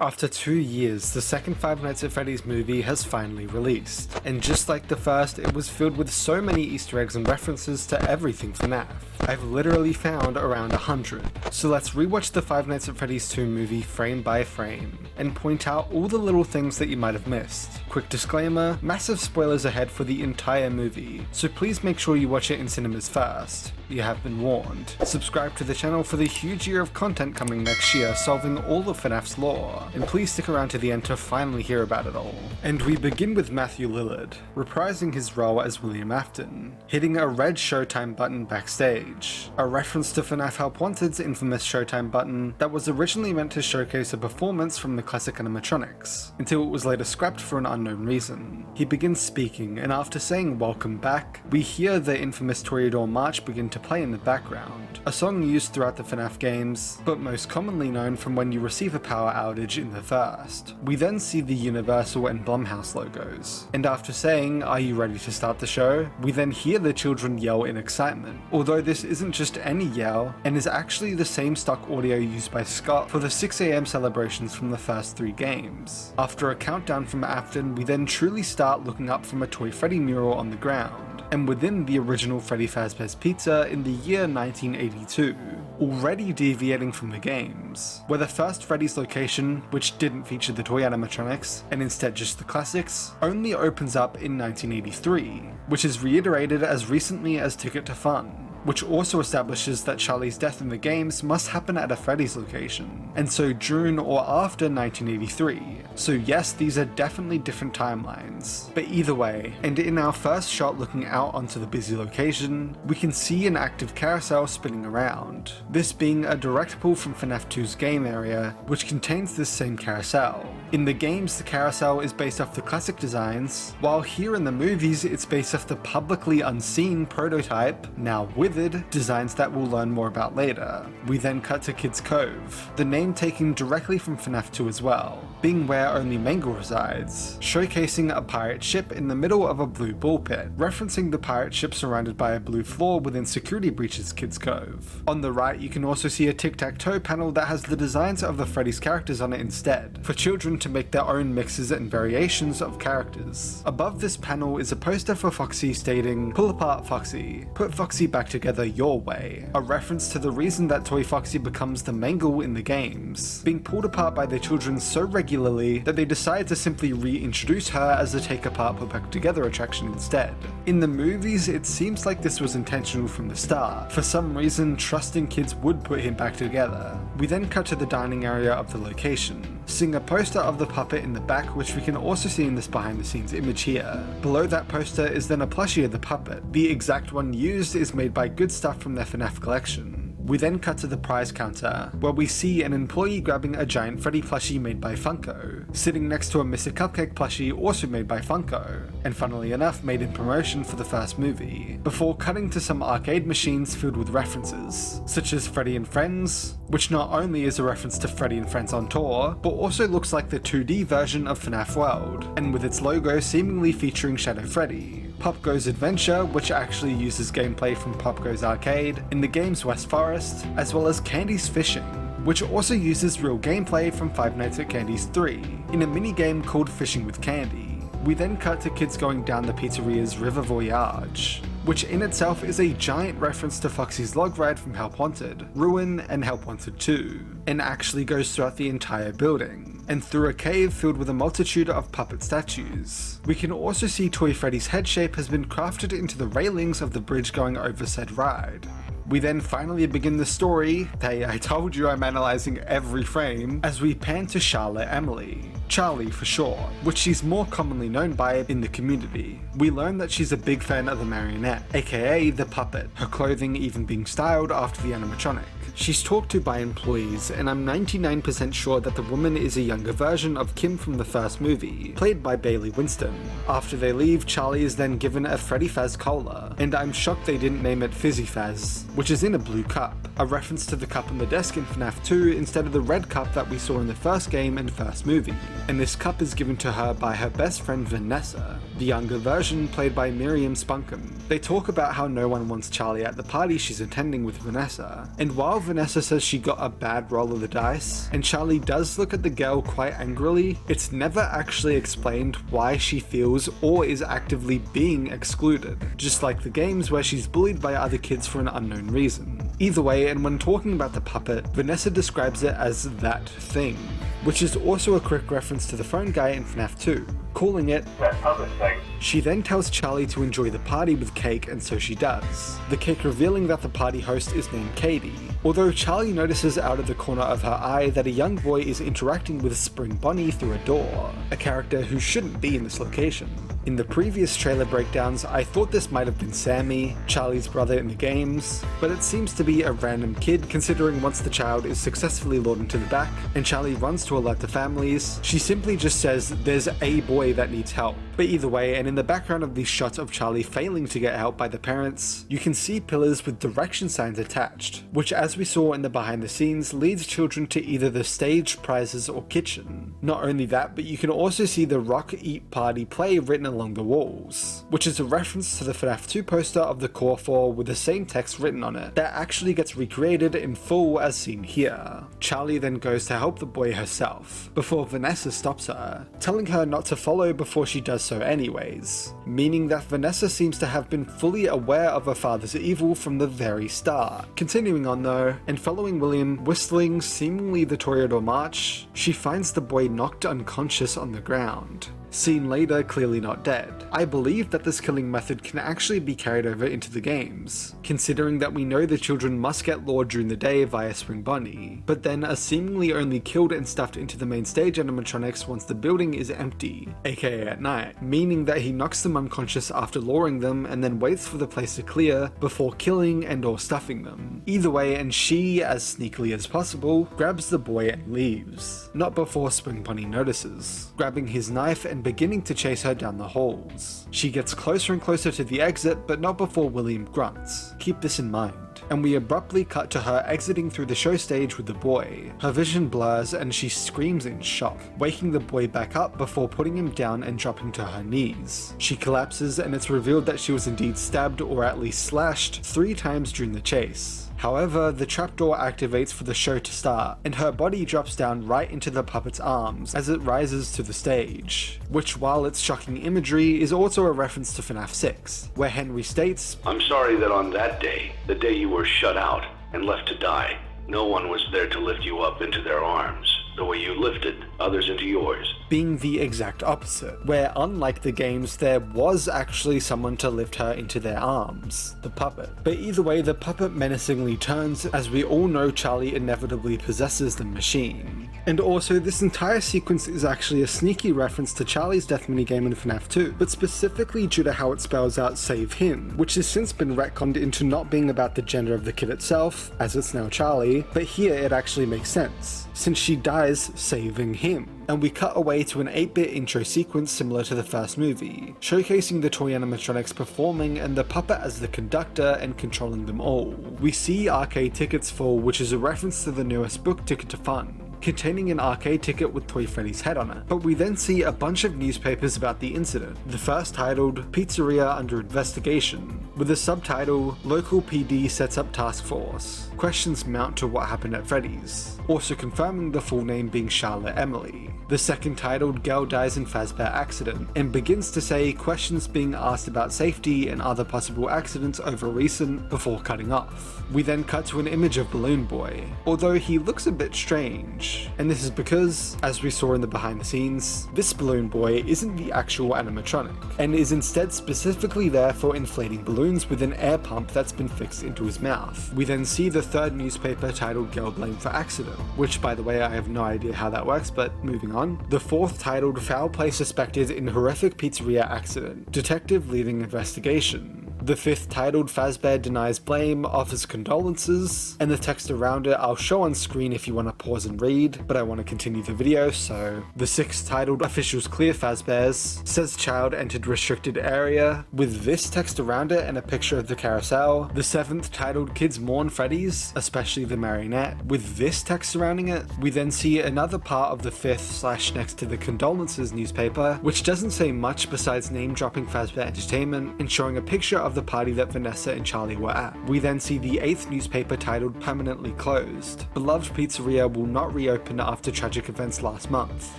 After 2 years, the second Five Nights at Freddy's movie has finally released, and just like the first, it was filled with so many Easter eggs and references to everything FNAF. I've literally found around 100. So let's rewatch the Five Nights at Freddy's 2 movie frame by frame, and point out all the little things that you might have missed. Quick disclaimer, massive spoilers ahead for the entire movie, so please make sure you watch it in cinemas first. You have been warned. Subscribe to the channel for the huge year of content coming next year solving all of FNAF's lore, and please stick around to the end to finally hear about it all. And we begin with Matthew Lillard, reprising his role as William Afton, hitting a red Showtime button backstage, a reference to FNAF Help Wanted's infamous Showtime button that was originally meant to showcase a performance from the classic animatronics, until it was later scrapped for an unknown reason. He begins speaking, and after saying "welcome back," we hear the infamous Toreador March begin to play in the background, a song used throughout the FNAF games, but most commonly known from when you receive a power outage in the first. We then see the Universal and Blumhouse logos, and after saying "are you ready to start the show?" we then hear the children yell in excitement, although this isn't just any yell, and is actually the same stock audio used by Scott for the 6 AM celebrations from the first 3 games. After a countdown from Afton, we then truly start looking up from a Toy Freddy mural on the ground, and within the original Freddy Fazbear's Pizza in the year 1982, already deviating from the games, where the first Freddy's location, which didn't feature the toy animatronics, and instead just the classics, only opens up in 1983, which is reiterated as recently as Ticket to Fun, which also establishes that Charlie's death in the games must happen at a Freddy's location, and so during or after 1983. So yes, these are definitely different timelines, but either way, and in our first shot looking out onto the busy location, we can see an active carousel spinning around, this being a direct pull from FNAF 2's game area, which contains this same carousel. In the games, the carousel is based off the classic designs, while here in the movies it's based off the publicly unseen prototype, now withered, designs that we'll learn more about later. We then cut to Kids Cove, the name taken directly from FNAF 2 as well, being where only Mangle resides, showcasing a pirate ship in the middle of a blue ball pit, referencing the pirate ship surrounded by a blue floor within Security Breach's Kids Cove. On the right you can also see a tic-tac-toe panel that has the designs of the Freddy's characters on it instead, for children to make their own mixes and variations of characters. Above this panel is a poster for Foxy stating, "Pull apart Foxy, put Foxy back together your way," a reference to the reason that Toy Foxy becomes the Mangle in the games, being pulled apart by their children so regularly that they decide to simply reintroduce her as a take apart put back together attraction instead. In the movies, it seems like this was intentional from the start, for some reason trusting kids would put him back together. We then cut to the dining area of the location, seeing a poster of the puppet in the back, which we can also see in this behind the scenes image here. Below that poster is then a plushie of the puppet. The exact one used is made by Good Stuff from their FNAF collection. We then cut to the prize counter, where we see an employee grabbing a giant Freddy plushie made by Funko, sitting next to a Mr. Cupcake plushie also made by Funko, and funnily enough made in promotion for the first movie, before cutting to some arcade machines filled with references, such as Freddy and Friends, which not only is a reference to Freddy and Friends on tour, but also looks like the 2D version of FNAF World, and with its logo seemingly featuring Shadow Freddy. Pop Go's Adventure, which actually uses gameplay from Pop Go's Arcade in the game's West Forest, as well as Candy's Fishing, which also uses real gameplay from Five Nights at Candy's 3, in a minigame called Fishing with Candy. We then cut to kids going down the pizzeria's River Voyage, which in itself is a giant reference to Foxy's log ride from Help Wanted, Ruin, and Help Wanted 2, and actually goes throughout the entire building, and through a cave filled with a multitude of puppet statues. We can also see Toy Freddy's head shape has been crafted into the railings of the bridge going over said ride. We then finally begin the story, hey, I told you I'm analysing every frame, as we pan to Charlotte Emily, Charlie for short, which she's more commonly known by in the community. We learn that she's a big fan of the Marionette, aka the puppet, her clothing even being styled after the animatronic. She's talked to by employees, and I'm 99% sure that the woman is a younger version of Kim from the first movie, played by Bailey Winston. After they leave, Charlie is then given a Freddy Faz cola, and I'm shocked they didn't name it Fizzy Faz, which is in a blue cup, a reference to the cup on the desk in FNAF 2 instead of the red cup that we saw in the first game and first movie. And this cup is given to her by her best friend Vanessa, the younger version played by Miriam Spunkum. They talk about how no one wants Charlie at the party she's attending with Vanessa, and while Vanessa says she got a bad roll of the dice, and Charlie does look at the girl quite angrily, it's never actually explained why she feels or is actively being excluded, just like the games where she's bullied by other kids for an unknown reason. Either way, and when talking about the puppet, Vanessa describes it as that thing, which is also a quick reference to the phone guy in FNAF 2, calling it that puppet thing. She then tells Charlie to enjoy the party with cake, and so she does, the cake revealing that the party host is named Katie, although Charlie notices out of the corner of her eye that a young boy is interacting with Spring Bonnie through a door, a character who shouldn't be in this location. In the previous trailer breakdowns, I thought this might have been Sammy, Charlie's brother in the games, but it seems to be a random kid considering once the child is successfully lured into the back and Charlie runs to alert the families, she simply just says there's a boy that needs help. But either way, and in the background of these shots of Charlie failing to get help by the parents, you can see pillars with direction signs attached, which as we saw in the behind the scenes leads children to either the stage, prizes or kitchen. Not only that, but you can also see the Rock, Eat, Party, Play written along the walls, which is a reference to the FNAF 2 poster of the core 4 with the same text written on it that actually gets recreated in full as seen here. Charlie then goes to help the boy herself, before Vanessa stops her, telling her not to follow before she does so anyways, meaning that Vanessa seems to have been fully aware of her father's evil from the very start. Continuing on though, and following William whistling seemingly the Toreador March, she finds the boy knocked unconscious on the ground. Seen later, clearly not dead. I believe that this killing method can actually be carried over into the games, considering that we know the children must get lured during the day via Spring Bonnie, but then are seemingly only killed and stuffed into the main stage animatronics once the building is empty, aka at night, meaning that he knocks them unconscious after luring them and then waits for the place to clear before killing and or stuffing them. Either way, and she, as sneakily as possible, grabs the boy and leaves, not before Spring Bonnie notices, grabbing his knife and beginning to chase her down the halls. She gets closer and closer to the exit, but not before William grunts. Keep this in mind. And we abruptly cut to her exiting through the show stage with the boy. Her vision blurs and she screams in shock, waking the boy back up before putting him down and dropping to her knees. She collapses and it's revealed that she was indeed stabbed or at least slashed 3 times during the chase. However, the trapdoor activates for the show to start, and her body drops down right into the puppet's arms as it rises to the stage, which while it's shocking imagery is also a reference to FNAF 6, where Henry states, "I'm sorry that on that day, the day you were shut out and left to die, no one was there to lift you up into their arms, the way you lifted others into yours." Being the exact opposite, where unlike the games there was actually someone to lift her into their arms, the puppet. But either way, the puppet menacingly turns as we all know Charlie inevitably possesses the machine. And also, this entire sequence is actually a sneaky reference to Charlie's death minigame in FNAF 2, but specifically due to how it spells out "save him," which has since been retconned into not being about the gender of the kid itself, as it's now Charlie, but here it actually makes sense, since she dies saving him. And we cut away to an 8-bit intro sequence similar to the first movie, showcasing the toy animatronics performing and the puppet as the conductor and controlling them all. We see arcade tickets fall, which is a reference to the newest book Ticket to Fun, containing an arcade ticket with Toy Freddy's head on it. But we then see a bunch of newspapers about the incident, the first titled "Pizzeria Under Investigation," with the subtitle "Local PD Sets Up Task Force. Questions mount to what happened at Freddy's," also confirming the full name being Charlotte Emily. The second titled "Girl Dies in Fazbear Accident," and begins to say questions being asked about safety and other possible accidents over recent before cutting off. We then cut to an image of Balloon Boy, although he looks a bit strange, and this is because, as we saw in the behind the scenes, this Balloon Boy isn't the actual animatronic, and is instead specifically there for inflating balloons with an air pump that's been fixed into his mouth. We then see the third newspaper titled "Girl Blamed for Accident," which by the way I have no idea how that works, but moving on. The fourth titled "Foul Play Suspected in Horrific Pizzeria Accident. Detective Leading Investigation." The fifth titled "Fazbear Denies Blame, Offers Condolences," and the text around it I'll show on screen if you want to pause and read, but I want to continue the video, so. The sixth titled "Officials Clear Fazbears," says "Child Entered Restricted Area," with this text around it and a picture of the carousel. The seventh titled "Kids Mourn Freddy's, Especially the Marionette," with this text surrounding it. We then see another part of the fifth / next to the condolences newspaper, which doesn't say much besides name dropping Fazbear Entertainment and showing a picture of of the party that Vanessa and Charlie were at. We then see the 8th newspaper titled "Permanently Closed. Beloved Pizzeria will not reopen after tragic events last month,"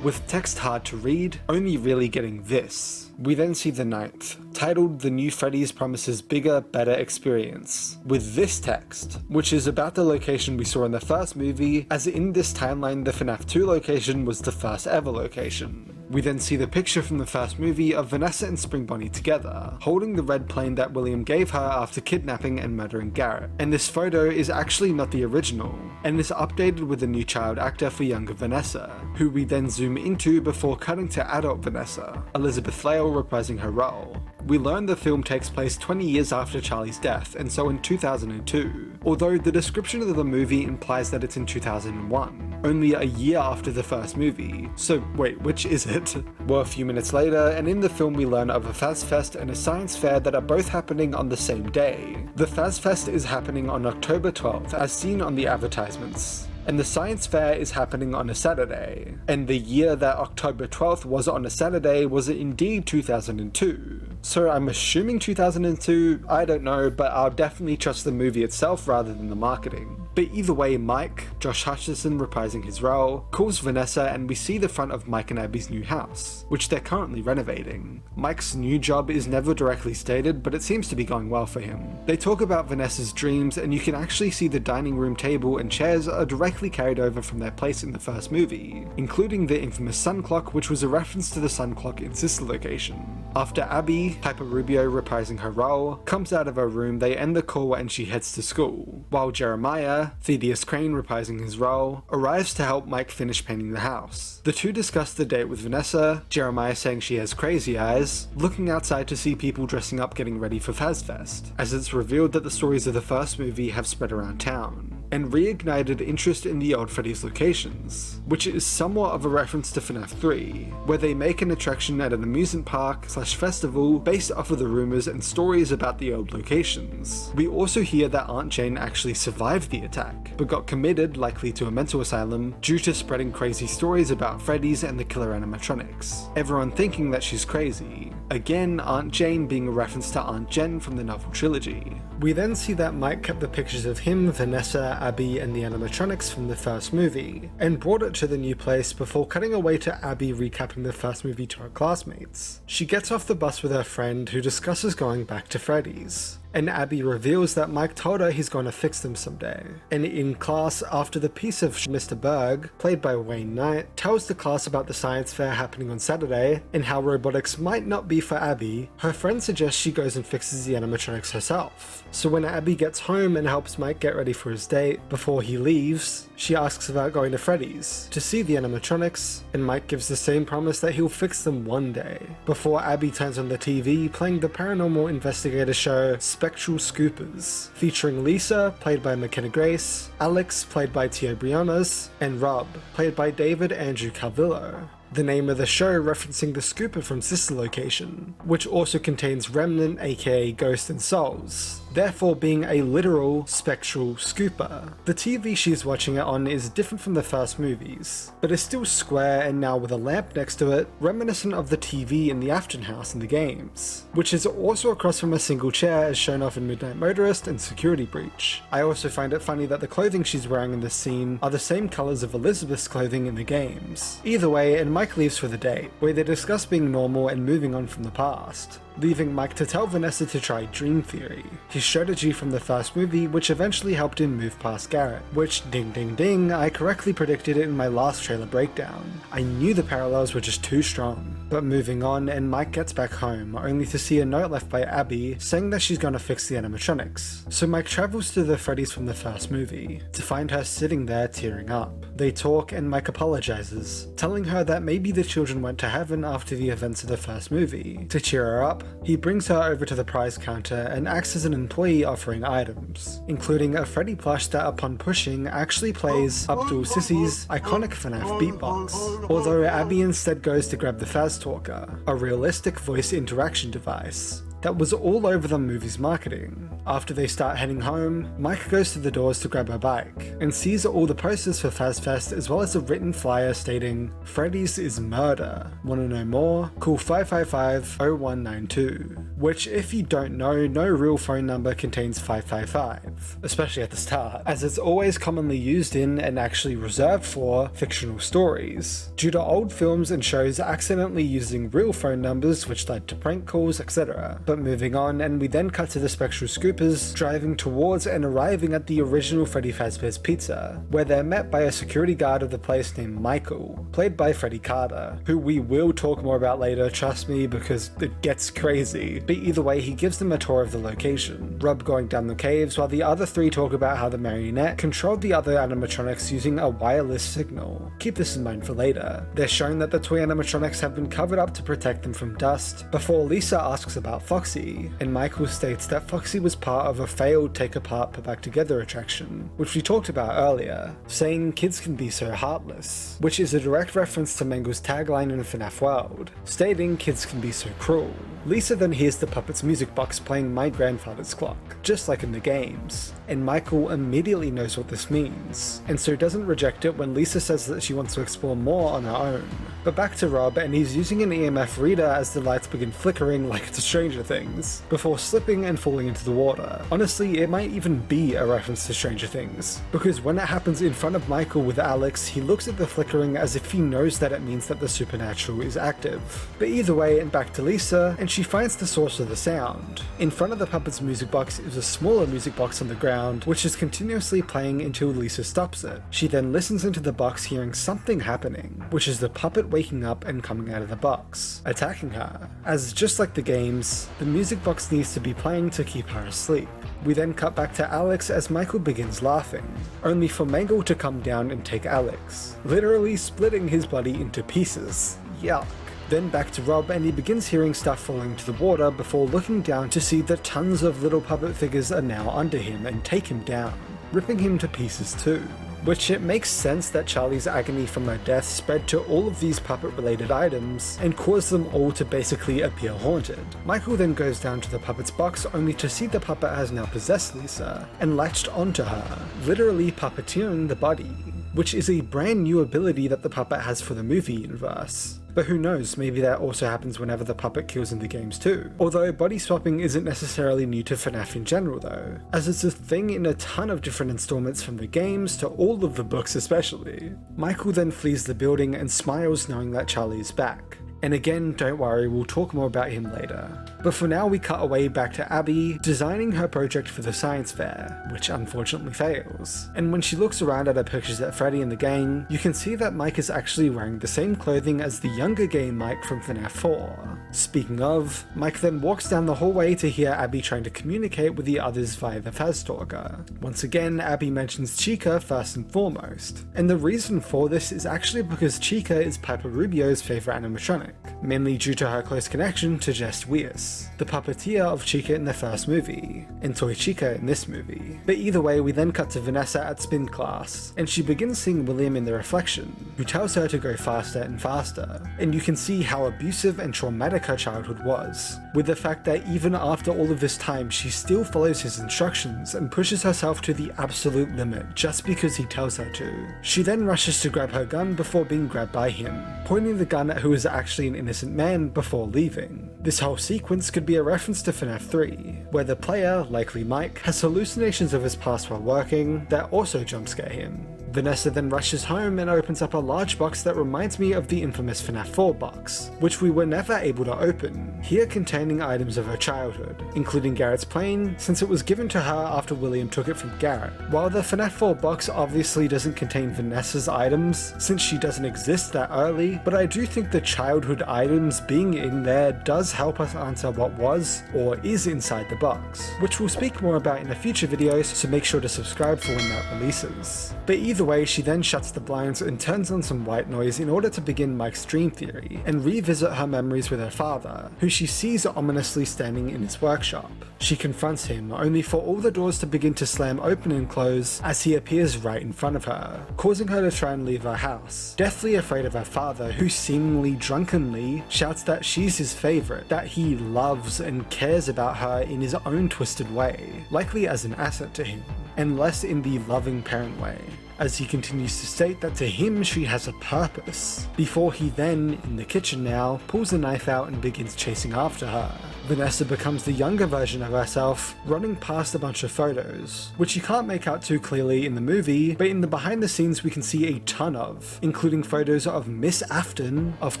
with text hard to read, only really getting this. We then see the 9th, titled "The New Freddy's Promises Bigger, Better Experience," with this text, which is about the location we saw in the first movie, as in this timeline the FNAF 2 location was the first ever location. We then see the picture from the first movie of Vanessa and Spring Bonnie together, holding the red plane that William gave her after kidnapping and murdering Garrett. And this photo is actually not the original, and is updated with a new child actor for younger Vanessa, who we then zoom into before cutting to adult Vanessa, Elizabeth Lail reprising her role. We learn the film takes place 20 years after Charlie's death, and so in 2002, although the description of the movie implies that it's in 2001, only a year after the first movie. So wait, which is it? Well, a few minutes later, and in the film we learn of a Fazfest and a science fair that are both happening on the same day. The Fazfest is happening on October 12th, as seen on the advertisements, and the science fair is happening on a Saturday. And the year that October 12th was on a Saturday was indeed 2002. So I'm assuming 2002, I don't know, but I'll definitely trust the movie itself rather than the marketing. But either way, Mike, Josh Hutcherson reprising his role, calls Vanessa and we see the front of Mike and Abby's new house, which they're currently renovating. Mike's new job is never directly stated, but it seems to be going well for him. They talk about Vanessa's dreams, and you can actually see the dining room table and chairs are directly carried over from their place in the first movie, including the infamous sun clock, which was a reference to the sun clock in sister location. After Abby, Piper Rubio reprising her role, comes out of her room, they end the call and she heads to school, while Jeremiah, Theodus Crane reprising his role, arrives to help Mike finish painting the house. The two discuss the date with Vanessa, Jeremiah saying she has crazy eyes, looking outside to see people dressing up getting ready for Fazfest, as it's revealed that the stories of the first movie have spread around town, and reignited interest in the old Freddy's locations, which is somewhat of a reference to FNAF 3, where they make an attraction at an amusement park / festival based off of the rumors and stories about the old locations. We also hear that Aunt Jane actually survived the attack, but got committed, likely to a mental asylum, due to spreading crazy stories about Freddy's and the killer animatronics, everyone thinking that she's crazy. Again, Aunt Jane being a reference to Aunt Jen from the novel trilogy. We then see that Mike kept the pictures of him, Vanessa, Abby, and the animatronics from the first movie, and brought it to the new place before cutting away to Abby recapping the first movie to her classmates. She gets off the bus with her friend, who discusses going back to Freddy's, and Abby reveals that Mike told her he's going to fix them someday. And in class, after the piece of Mr. Berg, played by Wayne Knight, tells the class about the science fair happening on Saturday, and how robotics might not be for Abby, her friend suggests she goes and fixes the animatronics herself. So when Abby gets home and helps Mike get ready for his date, before he leaves, she asks about going to Freddy's to see the animatronics, and Mike gives the same promise that he'll fix them one day, before Abby turns on the TV playing the paranormal investigator show Spectral Scoopers, featuring Lisa, played by Mckenna Grace, Alex, played by Tio Briones, and Rob, played by David Andrew Calvillo. The name of the show referencing the scooper from Sister Location, which also contains Remnant aka Ghost and Souls, therefore being a literal spectral scooper. The TV she's watching it on is different from the first movies, but is still square and now with a lamp next to it, reminiscent of the TV in the Afton house in the games, which is also across from a single chair as shown off in Midnight Motorist and Security Breach. I also find it funny that the clothing she's wearing in this scene are the same colours of Elizabeth's clothing in the games. Either way, and Mike leaves for the date, where they discuss being normal and moving on from the past, leaving Mike to tell Vanessa to try Dream Theory, his strategy from the first movie which eventually helped him move past Garrett, which, ding ding ding, I correctly predicted it in my last trailer breakdown. I knew the parallels were just too strong. But moving on, and Mike gets back home, only to see a note left by Abby saying that she's gonna fix the animatronics. So Mike travels to the Freddy's from the first movie, to find her sitting there tearing up. They talk and Mike apologizes, telling her that maybe the children went to heaven after the events of the first movie. To cheer her up, he brings her over to the prize counter and acts as an employee offering items, including a Freddy plush that upon pushing actually plays Abdul Sissy's iconic FNAF beatbox, although Abby instead goes to grab the Faz Talker, a realistic voice interaction device that was all over the movie's marketing. After they start heading home, Mike goes to the doors to grab her bike, and sees all the posters for Fazfest as well as a written flyer stating, "Freddy's is murder. Wanna know more? Call 555-0192. Which, if you don't know, no real phone number contains 555, especially at the start, as it's always commonly used in and actually reserved for fictional stories, due to old films and shows accidentally using real phone numbers which led to prank calls, etc. But moving on, and we then cut to the Spectral Scoopers driving towards and arriving at the original Freddy Fazbear's Pizza, where they're met by a security guard of the place named Michael, played by Freddy Carter, who we will talk more about later, trust me, because it gets crazy. But either way, he gives them a tour of the location, Rub going down the caves while the other three talk about how the Marionette controlled the other animatronics using a wireless signal. Keep this in mind for later. They're shown that the toy animatronics have been covered up to protect them from dust, before Lisa asks about Foxy, and Michael states that Foxy was part of a failed take apart put back together attraction, which we talked about earlier, saying kids can be so heartless, which is a direct reference to Mangle's tagline in FNAF World, stating kids can be so cruel. Lisa then hears the puppet's music box playing My Grandfather's Clock, just like in the games, and Michael immediately knows what this means, and so doesn't reject it when Lisa says that she wants to explore more on her own. But back to Rob, and he's using an EMF reader as the lights begin flickering like it's Stranger Things, before slipping and falling into the water. Honestly, it might even be a reference to Stranger Things, because when it happens in front of Michael with Alex, he looks at the flickering as if he knows that it means that the supernatural is active. But either way, and back to Lisa, and she finds the source of the sound. In front of the puppet's music box is a smaller music box on the ground, which is continuously playing until Lisa stops it. She then listens into the box, hearing something happening, which is the puppet waking up and coming out of the box, attacking her. As just like the games, the music box needs to be playing to keep her asleep. We then cut back to Alex as Michael begins laughing, only for Mangle to come down and take Alex, literally splitting his body into pieces. Yuck. Then back to Rob, and he begins hearing stuff falling into the water before looking down to see that tons of little puppet figures are now under him and take him down, ripping him to pieces too. Which it makes sense that Charlie's agony from her death spread to all of these puppet-related items and caused them all to basically appear haunted. Michael then goes down to the puppet's box only to see the puppet has now possessed Lisa and latched onto her, literally puppeteering the body, which is a brand new ability that the puppet has for the movie universe. But who knows, maybe that also happens whenever the puppet kills in the games too. Although body swapping isn't necessarily new to FNAF in general though, as it's a thing in a ton of different installments from the games to all of the books especially. Michael then flees the building and smiles knowing that Charlie is back. And again, don't worry, we'll talk more about him later. But for now we cut away back to Abby, designing her project for the science fair, which unfortunately fails. And when she looks around at her pictures at Freddy and the gang, you can see that Mike is actually wearing the same clothing as the younger gay Mike from FNAF 4. Speaking of, Mike then walks down the hallway to hear Abby trying to communicate with the others via the Faztalker. Once again, Abby mentions Chica first and foremost. And the reason for this is actually because Chica is Piper Rubio's favourite animatronic, mainly due to her close connection to Jess Weiss, the puppeteer of Chica in the first movie, and Toy Chica in this movie. But either way, we then cut to Vanessa at spin class, and she begins seeing William in the reflection, who tells her to go faster and faster, and you can see how abusive and traumatic her childhood was, with the fact that even after all of this time she still follows his instructions and pushes herself to the absolute limit just because he tells her to. She then rushes to grab her gun before being grabbed by him, pointing the gun at who is actually an innocent man before leaving. This whole sequence could be a reference to FNAF 3, where the player, likely Mike, has hallucinations of his past while working that also jump scare him. Vanessa then rushes home and opens up a large box that reminds me of the infamous FNAF 4 box, which we were never able to open, here containing items of her childhood, including Garrett's plane, since it was given to her after William took it from Garrett. While the FNAF 4 box obviously doesn't contain Vanessa's items, since she doesn't exist that early, but I do think the childhood items being in there does help us answer what was or is inside the box, which we'll speak more about in the future videos, so make sure to subscribe for when that releases. But either way, she then shuts the blinds and turns on some white noise in order to begin Mike's dream theory and revisit her memories with her father, who she sees ominously standing in his workshop. She confronts him, only for all the doors to begin to slam open and close as he appears right in front of her, causing her to try and leave her house, deathly afraid of her father, who seemingly drunkenly shouts that she's his favorite, that he loves and cares about her in his own twisted way, likely as an asset to him, and less in the loving parent way, as he continues to state that to him she has a purpose, before he then, in the kitchen now, pulls a knife out and begins chasing after her. Vanessa becomes the younger version of herself, running past a bunch of photos, which you can't make out too clearly in the movie, but in the behind the scenes we can see a ton of, including photos of Miss Afton, of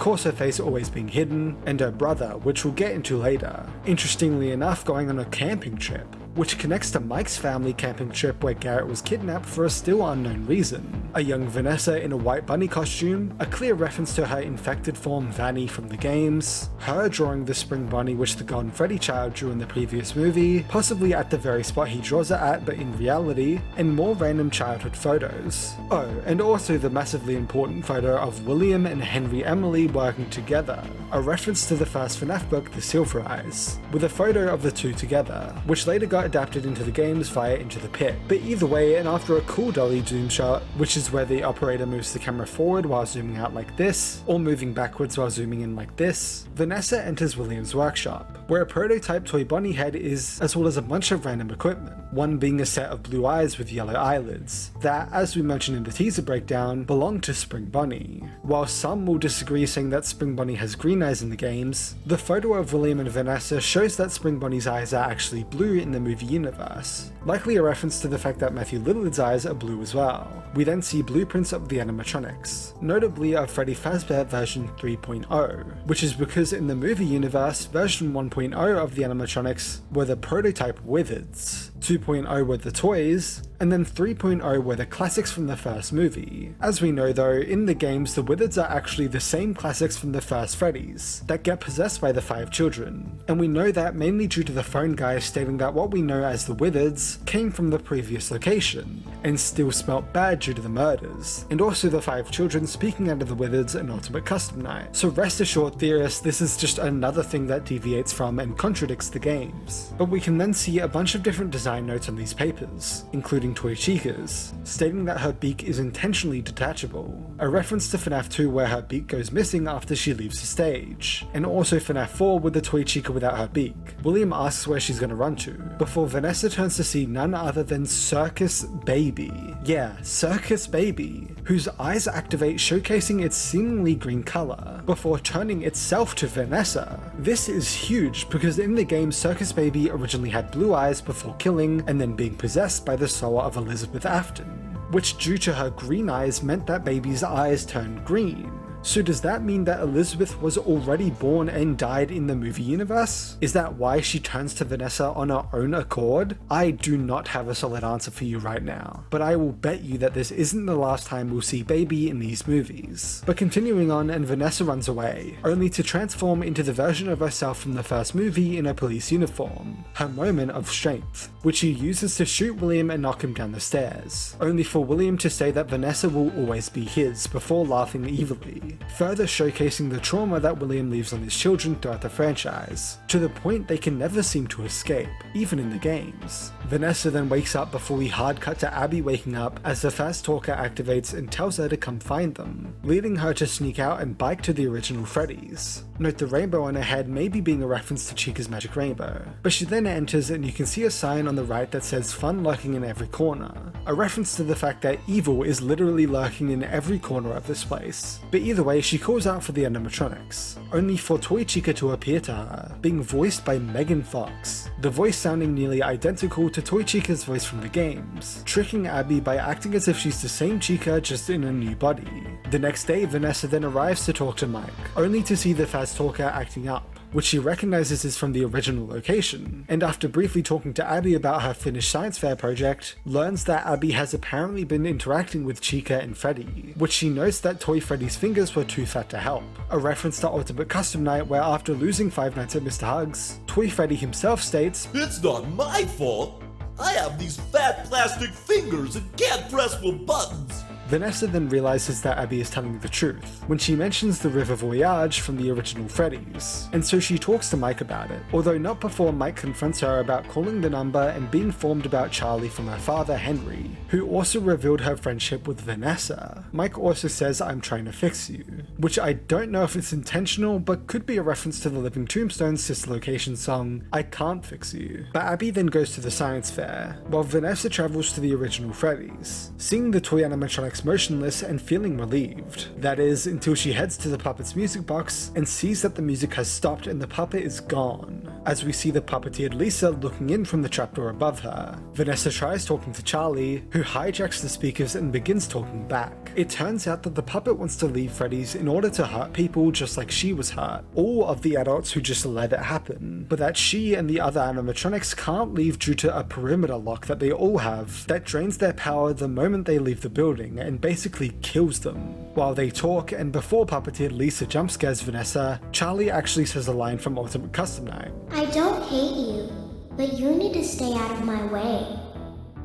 course her face always being hidden, and her brother, which we'll get into later. Interestingly enough, going on a camping trip, which connects to Mike's family camping trip where Garrett was kidnapped for a still unknown reason. A young Vanessa in a white bunny costume, a clear reference to her infected form Vanny from the games, her drawing the spring bunny which the Golden Freddy child drew in the previous movie, possibly at the very spot he draws it at but in reality, and more random childhood photos. Oh, and also the massively important photo of William and Henry Emily working together, a reference to the first FNAF book, The Silver Eyes, with a photo of the two together, which later got adapted into the games via Into the Pit. But either way, and after a cool dolly zoom shot, which is where the operator moves the camera forward while zooming out like this, or moving backwards while zooming in like this, Vanessa enters William's workshop, where a prototype toy bunny head is, as well as a bunch of random equipment, one being a set of blue eyes with yellow eyelids, that, as we mentioned in the teaser breakdown, belong to Spring Bunny. While some will disagree, saying that Spring Bunny has green eyes in the games, the photo of William and Vanessa shows that Spring Bunny's eyes are actually blue in the movie universe, likely a reference to the fact that Matthew Lillard's eyes are blue as well. We then see blueprints of the animatronics, notably of Freddy Fazbear version 3.0, which is because in the movie universe, version 1.0 of the animatronics were the prototype wizards, 2.0 were the toys, and then 3.0 were the classics from the first movie. As we know though, in the games the wizards are actually the same classics from the first Freddy's, that get possessed by the 5 children, and we know that mainly due to the phone guy stating that what we know as the wizards came from the previous location, and still smelt bad due to the murders, and also the 5 children speaking out of the wizards and Ultimate Custom Night. So rest assured theorists, this is just another thing that deviates from and contradicts the games. But we can then see a bunch of different design notes on these papers, including Toy Chica's, stating that her beak is intentionally detachable, a reference to FNAF 2 where her beak goes missing after she leaves the stage, and also FNAF 4 with the Toy Chica without her beak. William asks where she's gonna run to, before Vanessa turns to see none other than Circus Baby. Yeah, Circus Baby, whose eyes activate, showcasing its seemingly green color, before turning itself to Vanessa. This is huge because in the game Circus Baby originally had blue eyes before killing and then being possessed by the soul of Elizabeth Afton, which due to her green eyes meant that Baby's eyes turned green. So does that mean that Elizabeth was already born and died in the movie universe? Is that why she turns to Vanessa on her own accord? I do not have a solid answer for you right now, but I will bet you that this isn't the last time we'll see Baby in these movies. But continuing on, and Vanessa runs away, only to transform into the version of herself from the first movie in a police uniform, her moment of strength, which she uses to shoot William and knock him down the stairs, only for William to say that Vanessa will always be his before laughing evilly, further showcasing the trauma that William leaves on his children throughout the franchise, to the point they can never seem to escape, even in the games. Vanessa then wakes up before we hard cut to Abby waking up as the fast talker activates and tells her to come find them, leading her to sneak out and bike to the original Freddy's. Note the rainbow on her head may be being a reference to Chica's magic rainbow, but she then enters and you can see a sign on the right that says fun lurking in every corner, a reference to the fact that evil is literally lurking in every corner of this place. But either way, she calls out for the animatronics, only for Toy Chica to appear to her, being voiced by Megan Fox, the voice sounding nearly identical to Toy Chica's voice from the games, tricking Abby by acting as if she's the same Chica just in a new body. The next day, Vanessa then arrives to talk to Mike, only to see the fast talker acting up, which she recognizes is from the original location, and after briefly talking to Abby about her finished science fair project, learns that Abby has apparently been interacting with Chica and Freddy, which she notes that Toy Freddy's fingers were too fat to help, a reference to Ultimate Custom Night where after losing 5 nights at Mr. Hugs, Toy Freddy himself states, "It's not my fault. I have these fat plastic fingers and can't press full buttons. Vanessa then realizes that Abby is telling the truth when she mentions the River Voyage from the original Freddy's, and so she talks to Mike about it, although not before Mike confronts her about calling the number and being informed about Charlie from her father Henry, who also revealed her friendship with Vanessa. Mike also says, "I'm trying to fix you," which I don't know if it's intentional, but could be a reference to the Living Tombstone's sister location song, "I Can't Fix You." But Abby then goes to the science fair, while Vanessa travels to the original Freddy's, seeing the toy animatronics motionless and feeling relieved. That is, until she heads to the puppet's music box and sees that the music has stopped and the puppet is gone, as we see the puppeteered Lisa looking in from the trapdoor above her. Vanessa tries talking to Charlie, who hijacks the speakers and begins talking back. It turns out that the puppet wants to leave Freddy's in order to hurt people just like she was hurt, all of the adults who just let it happen, but that she and the other animatronics can't leave due to a perimeter lock that they all have that drains their power the moment they leave the building and basically kills them. While they talk, and before puppeteered Lisa jump scares Vanessa, Charlie actually says a line from Ultimate Custom Night. "I don't hate you, but you need to stay out of my way."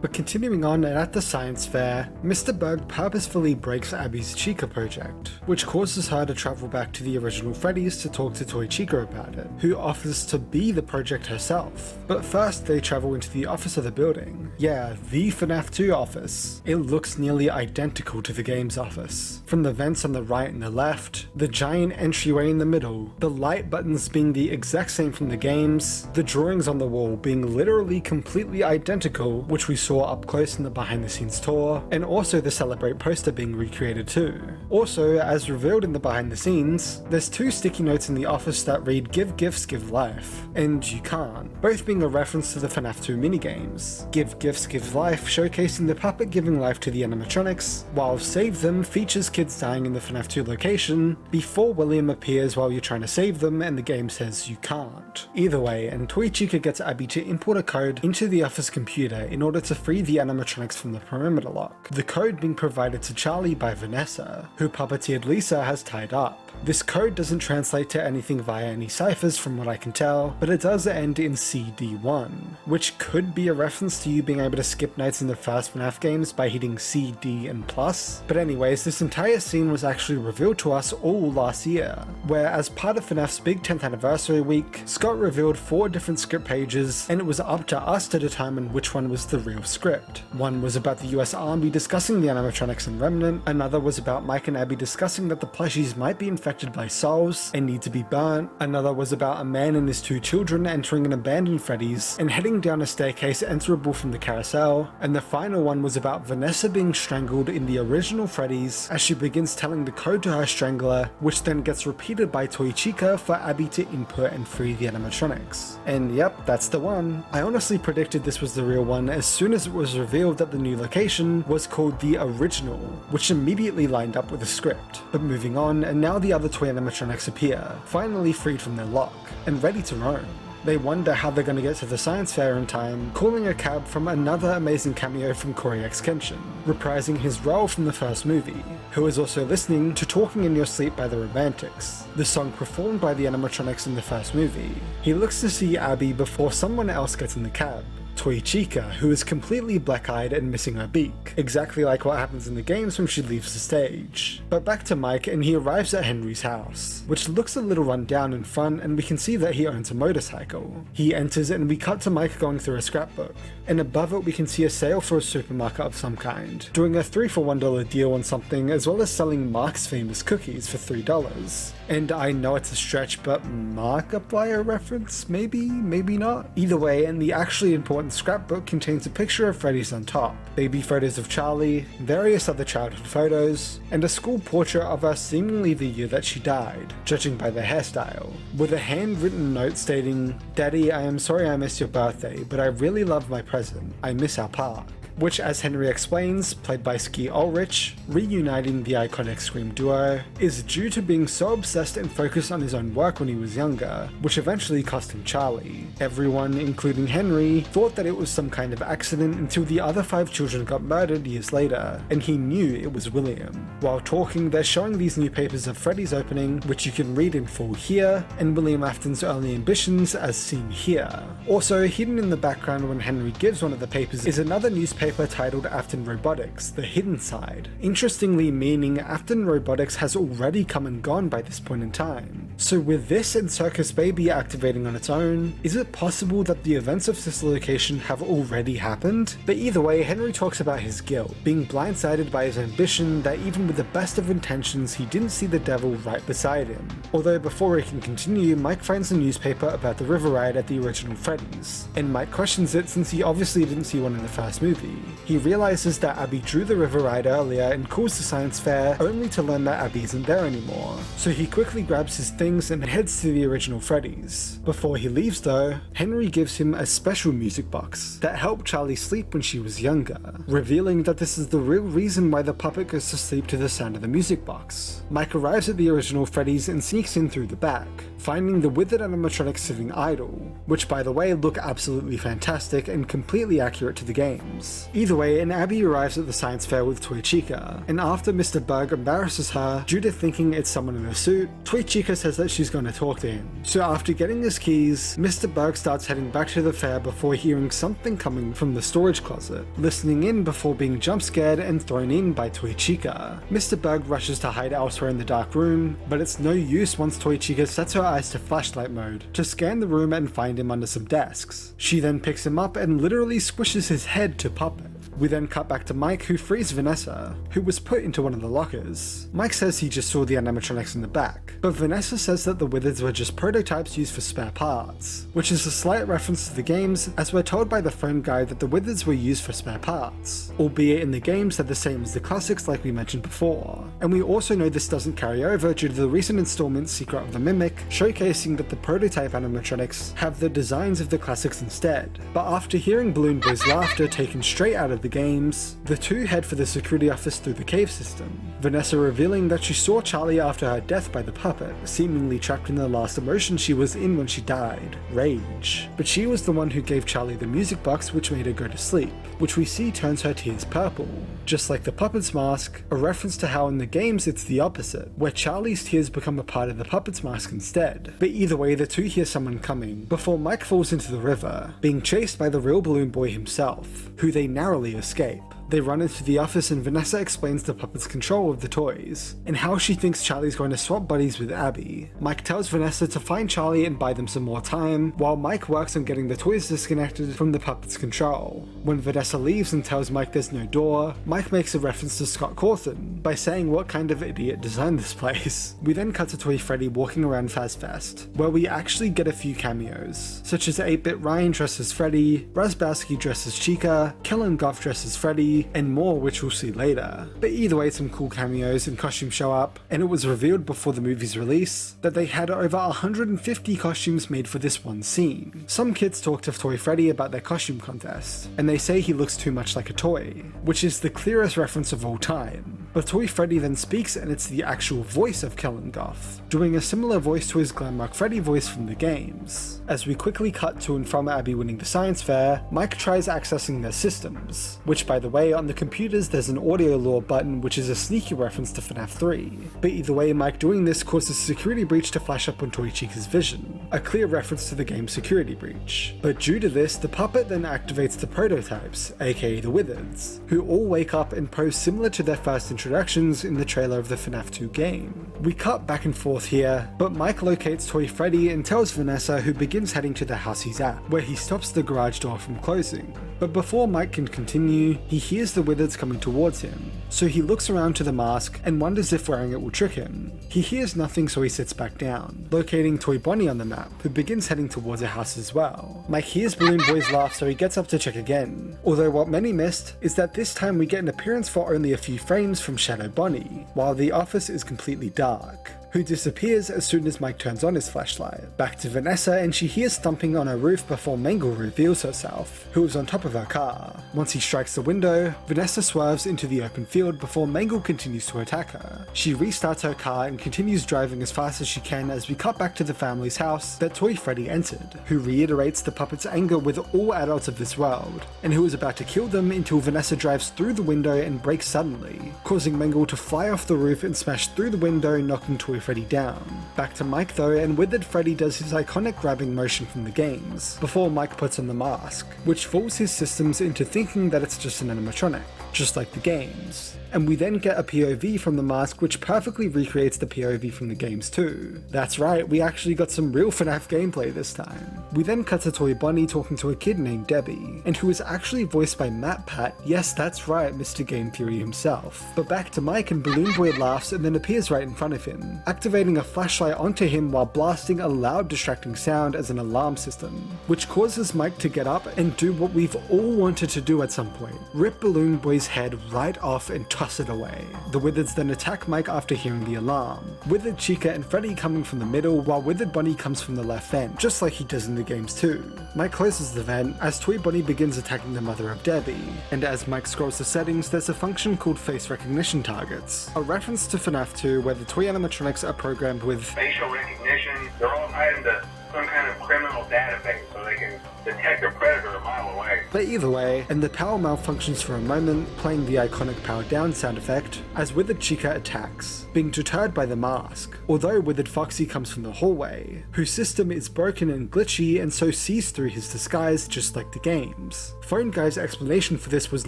But continuing on, and at the science fair, Mr. Berg purposefully breaks Abby's Chica project, which causes her to travel back to the original Freddy's to talk to Toy Chica about it, who offers to be the project herself. But first they travel into the office of the building. Yeah, the FNAF 2 office. It looks nearly identical to the game's office. From the vents on the right and the left, the giant entryway in the middle, the light buttons being the exact same from the games, the drawings on the wall being literally completely identical, which we saw up close in the behind the scenes tour, and also the Celebrate poster being recreated too. Also, as revealed in the behind the scenes, there's 2 sticky notes in the office that read "Give gifts, give life," and "You can't," both being a reference to the FNAF 2 minigames. Give gifts, give life, showcasing the puppet giving life to the animatronics, while Save Them features kids dying in the FNAF 2 location before William appears while you're trying to save them and the game says you can't. Either way, and Toy Chica gets Abby to import a code into the office computer in order to free the animatronics from the perimeter lock, the code being provided to Charlie by Vanessa, who puppeteered Lisa has tied up. This code doesn't translate to anything via any ciphers from what I can tell, but it does end in CD1, which could be a reference to you being able to skip nights in the first FNAF games by hitting C, D, and plus. But anyways, this entire scene was actually revealed to us all last year, where as part of FNAF's big 10th anniversary week, Scott revealed 4 different script pages, and it was up to us to determine which one was the real script. One was about the US Army discussing the animatronics and Remnant, another was about Mike and Abby discussing that the plushies might be infected by souls and need to be burnt, another was about a man and his 2 children entering an abandoned Freddy's and heading down a staircase enterable from the carousel, and the final one was about Vanessa being strangled in the original Freddy's as she begins telling the code to her strangler, which then gets repeated by Toy Chica for Abby to input and free the animatronics. And yep, that's the one. I honestly predicted this was the real one as soon as it was revealed that the new location was called the Original, which immediately lined up with the script. But moving on, and now the other toy animatronics appear, finally freed from their lock, and ready to roam. They wonder how they're going to get to the science fair in time, calling a cab from another amazing cameo from Corey X. Kenshin, reprising his role from the first movie, who is also listening to Talking in Your Sleep by the Romantics, the song performed by the animatronics in the first movie. He looks to see Abby before someone else gets in the cab. Toy Chica, who is completely black-eyed and missing her beak, exactly like what happens in the games when she leaves the stage. But back to Mike, and he arrives at Henry's house, which looks a little run down in front, and we can see that he owns a motorcycle. He enters and we cut to Mike going through a scrapbook, and above it we can see a sale for a supermarket of some kind, doing a 3 for $1 deal on something, as well as selling Mark's famous cookies for $3. And I know it's a stretch, but Markiplier reference? Maybe, maybe not? Either way, and the actually important scrapbook contains a picture of Freddy's on top, baby photos of Charlie, various other childhood photos, and a school portrait of her seemingly the year that she died, judging by the hairstyle, with a handwritten note stating, "Daddy, I am sorry I missed your birthday, but I really love my present. I miss our park." Which, as Henry explains, played by Skeet Ulrich, reuniting the iconic Scream duo, is due to being so obsessed and focused on his own work when he was younger, which eventually cost him Charlie. Everyone, including Henry, thought that it was some kind of accident until the other 5 children got murdered years later, and he knew it was William. While talking, they're showing these new papers of Freddy's opening, which you can read in full here, and William Afton's early ambitions as seen here. Also, hidden in the background when Henry gives one of the papers is another newspaper newspaper titled Afton Robotics, The Hidden Side, interestingly meaning Afton Robotics has already come and gone by this point in time. So with this and Circus Baby activating on its own, is it possible that the events of this location have already happened? But either way, Henry talks about his guilt, being blindsided by his ambition that even with the best of intentions, he didn't see the devil right beside him. Although before he can continue, Mike finds a newspaper about the river ride at the original Freddy's, and Mike questions it since he obviously didn't see one in the first movie. He realizes that Abby drew the river ride earlier and calls the science fair only to learn that Abby isn't there anymore. So he quickly grabs his things and heads to the original Freddy's. Before he leaves though, Henry gives him a special music box that helped Charlie sleep when she was younger, revealing that this is the real reason why the puppet goes to sleep to the sound of the music box. Mike arrives at the original Freddy's and sneaks in through the back, finding the withered animatronics sitting idle, which by the way look absolutely fantastic and completely accurate to the games. Either way, and Abby arrives at the science fair with Toy Chica, and after Mr. Berg embarrasses her due to thinking it's someone in a suit, Toy Chica says that she's going to talk to him. So after getting his keys, Mr. Berg starts heading back to the fair before hearing something coming from the storage closet, listening in before being jump scared and thrown in by Toy Chica. Mr. Berg rushes to hide elsewhere in the dark room, but it's no use once Toy Chica sets her eyes to flashlight mode to scan the room and find him under some desks. She then picks him up and literally squishes his head to puppet. We then cut back to Mike, who frees Vanessa, who was put into one of the lockers. Mike says he just saw the animatronics in the back, but Vanessa says that the withers were just prototypes used for spare parts, which is a slight reference to the games, as we're told by the phone guy that the withers were used for spare parts, albeit in the games they're the same as the classics like we mentioned before. And we also know this doesn't carry over due to the recent installment Secret of the Mimic, showcasing that the prototype animatronics have the designs of the classics instead. But after hearing Balloon Boy's laughter taken straight out of the games, the two head for the security office through the cave system, Vanessa revealing that she saw Charlie after her death by the puppet, seemingly trapped in the last emotion she was in when she died, rage. But she was the one who gave Charlie the music box which made her go to sleep, which we see turns her tears purple, just like the puppet's mask, a reference to how in the games it's the opposite, where Charlie's tears become a part of the puppet's mask instead. But either way, the two hear someone coming, before Mike falls into the river, being chased by the real Balloon Boy himself, who they narrowly escape. They run into the office and Vanessa explains the puppet's control of the toys, and how she thinks Charlie's going to swap buddies with Abby. Mike tells Vanessa to find Charlie and buy them some more time, while Mike works on getting the toys disconnected from the puppet's control. When Vanessa leaves and tells Mike there's no door, Mike makes a reference to Scott Cawthon by saying what kind of idiot designed this place. We then cut to Toy Freddy walking around Fazfest, where we actually get a few cameos, such as 8-Bit Ryan dressed as Freddy, Razbowski dressed as Chica, Kellen Goff dressed as Freddy, and more which we'll see later. But either way, some cool cameos and costumes show up, and it was revealed before the movie's release that they had over 150 costumes made for this one scene. Some kids talk to Toy Freddy about their costume contest, and they say he looks too much like a toy, which is the clearest reference of all time. But Toy Freddy then speaks and it's the actual voice of Kellen Goff, doing a similar voice to his Glam Rock Freddy voice from the games. As we quickly cut to and from Abby winning the science fair, Mike tries accessing their systems, which by the way, on the computers there's an audio lure button which is a sneaky reference to FNAF 3. But either way, Mike doing this causes a security breach to flash up on Toy Chica's vision, a clear reference to the game's security breach. But due to this, the puppet then activates the prototypes, aka the Withers, who all wake up and pose similar to their first introductions in the trailer of the FNAF 2 game. We cut back and forth here, but Mike locates Toy Freddy and tells Vanessa, who begins heading to the house he's at, where he stops the garage door from closing. But before Mike can continue, he hears the Withers coming towards him, so he looks around to the mask and wonders if wearing it will trick him. He hears nothing, so he sits back down, locating Toy Bonnie on the map, who begins heading towards a house as well. Mike hears Balloon Boy's laugh, so he gets up to check again, although what many missed is that this time we get an appearance for only a few frames from Shadow Bonnie, while the office is completely dark, who disappears as soon as Mike turns on his flashlight. Back to Vanessa, and she hears thumping on her roof before Mangle reveals herself, who is on top of her car. Once he strikes the window, Vanessa swerves into the open field before Mangle continues to attack her. She restarts her car and continues driving as fast as she can as we cut back to the family's house that Toy Freddy entered, who reiterates the puppet's anger with all adults of this world, and who is about to kill them until Vanessa drives through the window and brakes suddenly, causing Mangle to fly off the roof and smash through the window, knocking Toy Freddy down. Back to Mike though, and Withered Freddy does his iconic grabbing motion from the games, before Mike puts on the mask, which fools his systems into thinking that it's just an animatronic, just like the games. And we then get a POV from the mask which perfectly recreates the POV from the games too. That's right, we actually got some real FNAF gameplay this time. We then cut to Toy Bunny talking to a kid named Debbie, and who is actually voiced by MatPat. Yes, that's right, Mr. Game Theory himself. But back to Mike, and Balloon Boy laughs and then appears right in front of him, activating a flashlight onto him while blasting a loud distracting sound as an alarm system, which causes Mike to get up and do what we've all wanted to do at some point, rip Balloon Boy's head right off and toss it away. The Wizards then attack Mike after hearing the alarm, Withered Chica and Freddy coming from the middle while Withered Bunny comes from the left vent, just like he does in the games too. Mike closes the vent as Toy Bunny begins attacking the mother of Debbie, and as Mike scrolls the settings there's a function called face recognition targets, a reference to FNAF 2 where the toy animatronics are programmed with facial recognition. They're all tied into some kind of criminal database so they can detect a predator a mile away. But either way, and the power malfunctions for a moment, playing the iconic power down sound effect, as Withered Chica attacks, being deterred by the mask, although Withered Foxy comes from the hallway, whose system is broken and glitchy and so sees through his disguise just like the games. Phone Guy's explanation for this was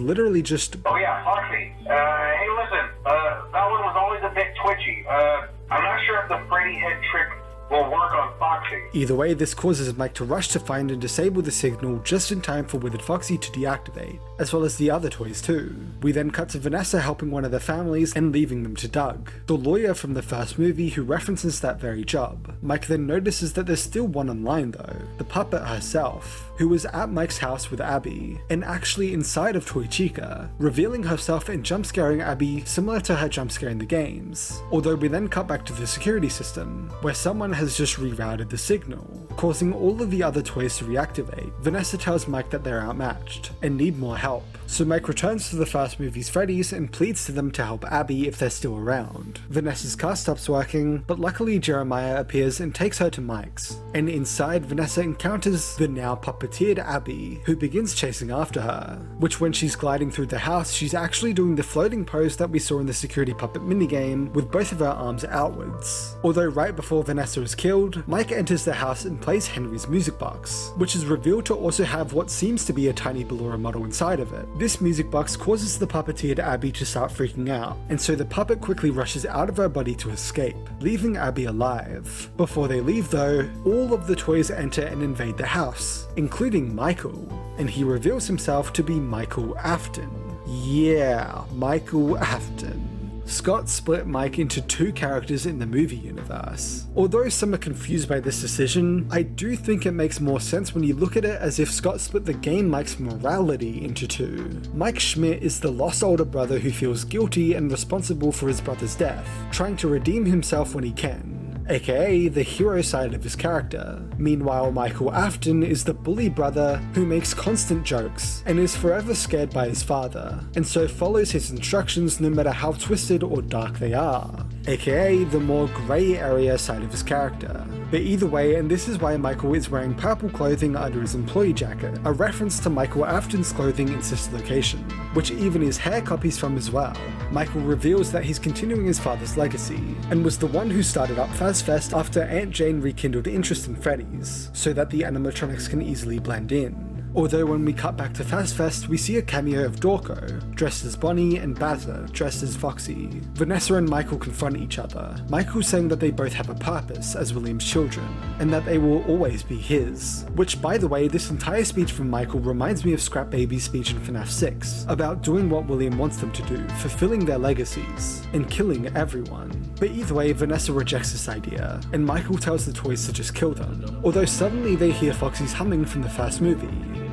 literally just, "Oh yeah, Foxy, hey listen, that one was always a bit twitchy. I'm not sure if the Freddy head trick will work on Foxy." Either way, this causes Mike to rush to find and disable the signal just in time for Withered Foxy to deactivate, as well as the other toys too. We then cut to Vanessa helping one of the families and leaving them to Doug, the lawyer from the first movie who references that very job. Mike then notices that there's still one online though, the puppet herself, who was at Mike's house with Abby, and actually inside of Toy Chica, revealing herself and jump-scaring Abby similar to her jump-scare in the games. Although we then cut back to the security system, where someone has just rerouted the signal, causing all of the other toys to reactivate. Vanessa tells Mike that they're outmatched, and need more help. So Mike returns to the first movie's Freddy's and pleads to them to help Abby if they're still around. Vanessa's car stops working, but luckily Jeremiah appears and takes her to Mike's. And inside, Vanessa encounters the now puppeteered Abby, who begins chasing after her, which when she's gliding through the house, she's actually doing the floating pose that we saw in the security puppet minigame with both of her arms outwards. Although right before Vanessa is killed, Mike enters the house and plays Henry's music box, which is revealed to also have what seems to be a tiny Ballora model inside of it. This music box causes the puppeteered Abby to start freaking out, and so the puppet quickly rushes out of her body to escape, leaving Abby alive. Before they leave though, all of the toys enter and invade the house, including Michael, and he reveals himself to be Michael Afton. Yeah, Michael Afton. Scott split Mike into two characters in the movie universe. Although some are confused by this decision, I do think it makes more sense when you look at it as if Scott split the game Mike's morality into two. Mike Schmidt is the lost older brother who feels guilty and responsible for his brother's death, trying to redeem himself when he can, aka the hero side of his character. Meanwhile, Michael Afton is the bully brother who makes constant jokes and is forever scared by his father, and so follows his instructions no matter how twisted or dark they are, aka the more grey area side of his character. But either way, and this is why Michael is wearing purple clothing under his employee jacket, a reference to Michael Afton's clothing in Sister Location, which even his hair copies from as well. Michael reveals that he's continuing his father's legacy, and was the one who started up Fazfest after Aunt Jane rekindled interest in Freddy's, so that the animatronics can easily blend in. Although when we cut back to Fazfest, we see a cameo of Dorco, dressed as Bonnie, and Bazza, dressed as Foxy. Vanessa and Michael confront each other, Michael saying that they both have a purpose as William's children, and that they will always be his. Which, by the way, this entire speech from Michael reminds me of Scrap Baby's speech in FNAF 6, about doing what William wants them to do, fulfilling their legacies, and killing everyone. But either way, Vanessa rejects this idea, and Michael tells the toys to just kill them, although suddenly they hear Foxy's humming from the first movie,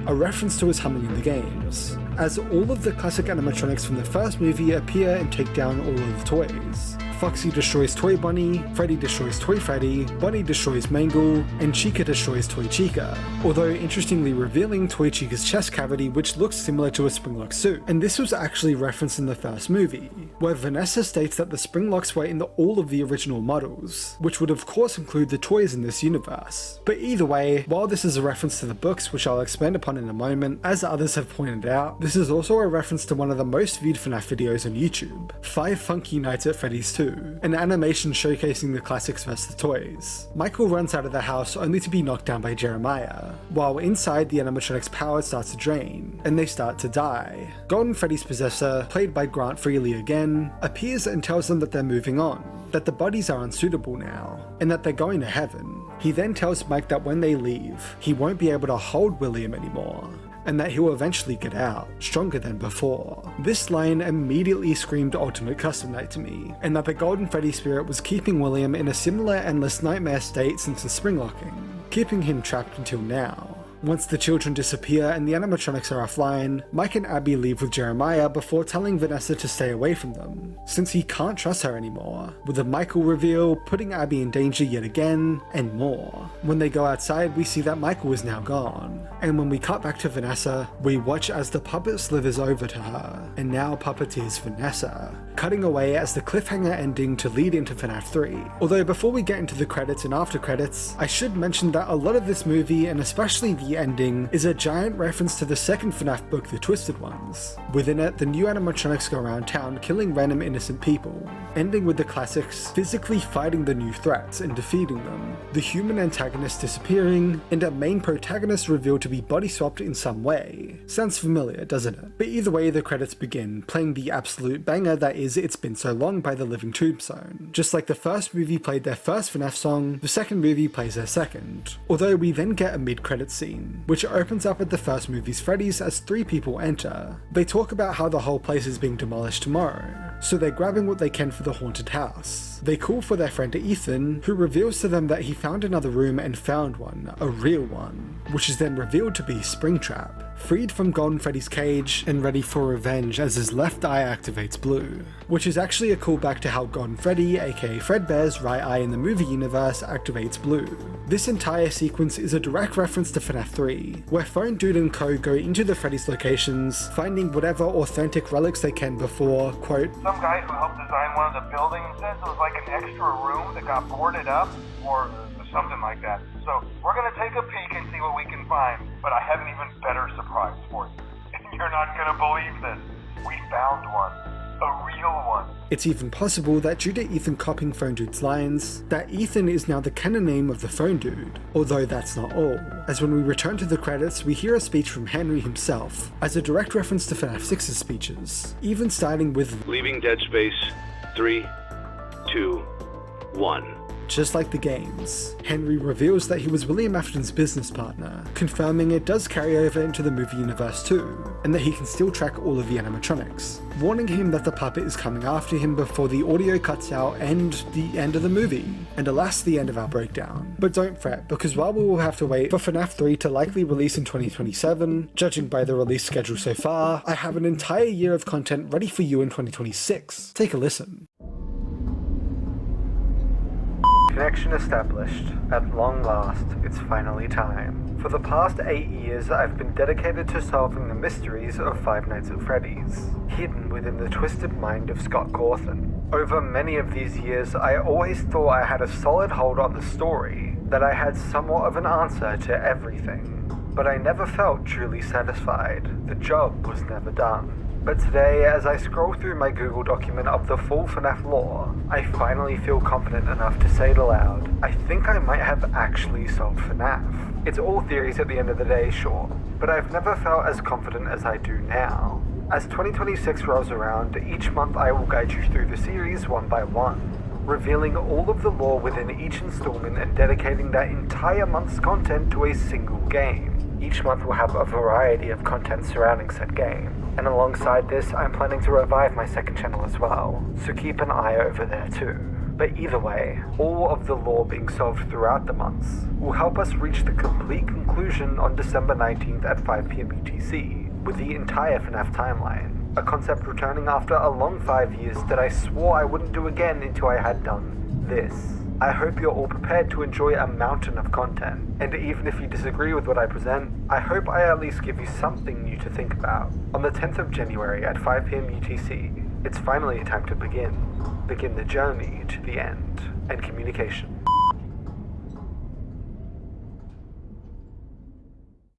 a reference to his humming in the games, as all of the classic animatronics from the first movie appear and take down all of the toys. Foxy destroys Toy Bunny, Freddy destroys Toy Freddy, Bunny destroys Mangle, and Chica destroys Toy Chica, although interestingly revealing Toy Chica's chest cavity which looks similar to a springlock suit. And this was actually referenced in the first movie, where Vanessa states that the springlocks were in all of the original models, which would of course include the toys in this universe. But either way, while this is a reference to the books, which I'll expand upon in a moment, as others have pointed out, this is also a reference to one of the most viewed FNAF videos on YouTube, 5 Funky Nights at Freddy's 2, 2, an animation showcasing the classics versus the toys. Michael runs out of the house only to be knocked down by Jeremiah, while inside the animatronic's power starts to drain, and they start to die. Golden Freddy's possessor, played by Grant Freely again, appears and tells them that they're moving on, that the bodies are unsuitable now, and that they're going to heaven. He then tells Mike that when they leave, he won't be able to hold William anymore, and that he'll eventually get out, stronger than before. This line immediately screamed Ultimate Custom Night to me, and that the Golden Freddy spirit was keeping William in a similar endless nightmare state since the spring locking, keeping him trapped until now. Once the children disappear and the animatronics are offline, Mike and Abby leave with Jeremiah before telling Vanessa to stay away from them, since he can't trust her anymore, with a Michael reveal putting Abby in danger yet again, and more. When they go outside, we see that Michael is now gone, and when we cut back to Vanessa, we watch as the puppet slithers over to her, and now puppeteers Vanessa, cutting away as the cliffhanger ending to lead into FNAF 3. Although before we get into the credits and after credits, I should mention that a lot of this movie, and especially the ending, is a giant reference to the second FNAF book, The Twisted Ones. Within it, the new animatronics go around town killing random innocent people, ending with the classics physically fighting the new threats and defeating them, the human antagonist disappearing, and a main protagonist revealed to be body swapped in some way. Sounds familiar, doesn't it? But either way, the credits begin, playing the absolute banger that is It's Been So Long by the Living Tombstone. Just like the first movie played their first FNAF song, the second movie plays their second. Although we then get a mid-credits scene, which opens up at the first movie's Freddy's as 3 people enter. They talk about how the whole place is being demolished tomorrow, so they're grabbing what they can for the haunted house. They call for their friend Ethan, who reveals to them that he found another room and found one, a real one, which is then revealed to be Springtrap, freed from Golden Freddy's cage and ready for revenge as his left eye activates blue, which is actually a callback to how Golden Freddy, aka Fredbear's right eye in the movie universe, activates blue. This entire sequence is a direct reference to FNAF 3, where Phone Dude and co go into the Freddy's locations, finding whatever authentic relics they can before, quote, Some guy who helped design one of the buildings says it was like an extra room that got boarded up, or something like that. So we're gonna take a peek and see what we can find, but I have an even better surprise for you. You're not gonna believe this. We found one. A real one. It's even possible that due to Ethan copying Phone Dude's lines, that Ethan is now the canon name of the Phone Dude, although that's not all, as when we return to the credits we hear a speech from Henry himself, as a direct reference to FNAF 6's speeches, even starting with Leaving Dead Space, 3, 2, 1. Just like the games, Henry reveals that he was William Afton's business partner, confirming it does carry over into the movie universe too, and that he can still track all of the animatronics, warning him that the puppet is coming after him before the audio cuts out and the end of the movie, and alas the end of our breakdown. But don't fret, because while we will have to wait for FNAF 3 to likely release in 2027, judging by the release schedule so far, I have an entire year of content ready for you in 2026. Take a listen. Connection established. At long last, it's finally time. For the past 8 years, I've been dedicated to solving the mysteries of Five Nights at Freddy's, hidden within the twisted mind of Scott Cawthon. Over many of these years, I always thought I had a solid hold on the story, that I had somewhat of an answer to everything. But I never felt truly satisfied. The job was never done. But today, as I scroll through my Google document of the full FNAF lore, I finally feel confident enough to say it aloud. I think I might have actually solved FNAF. It's all theories at the end of the day, sure, but I've never felt as confident as I do now. As 2026 rolls around, each month I will guide you through the series one by one, revealing all of the lore within each installment and dedicating that entire month's content to a single game. Each month will have a variety of content surrounding said game. And alongside this, I'm planning to revive my second channel as well, so keep an eye over there too. But either way, all of the lore being solved throughout the months will help us reach the complete conclusion on December 19th at 5 PM UTC, with the entire FNAF timeline. A concept returning after a long 5 years that I swore I wouldn't do again until I had done this. I hope you're all prepared to enjoy a mountain of content, and even if you disagree with what I present, I hope I at least give you something new to think about. On the 10th of January at 5 PM UTC, it's finally time to begin the journey to the end, and communication.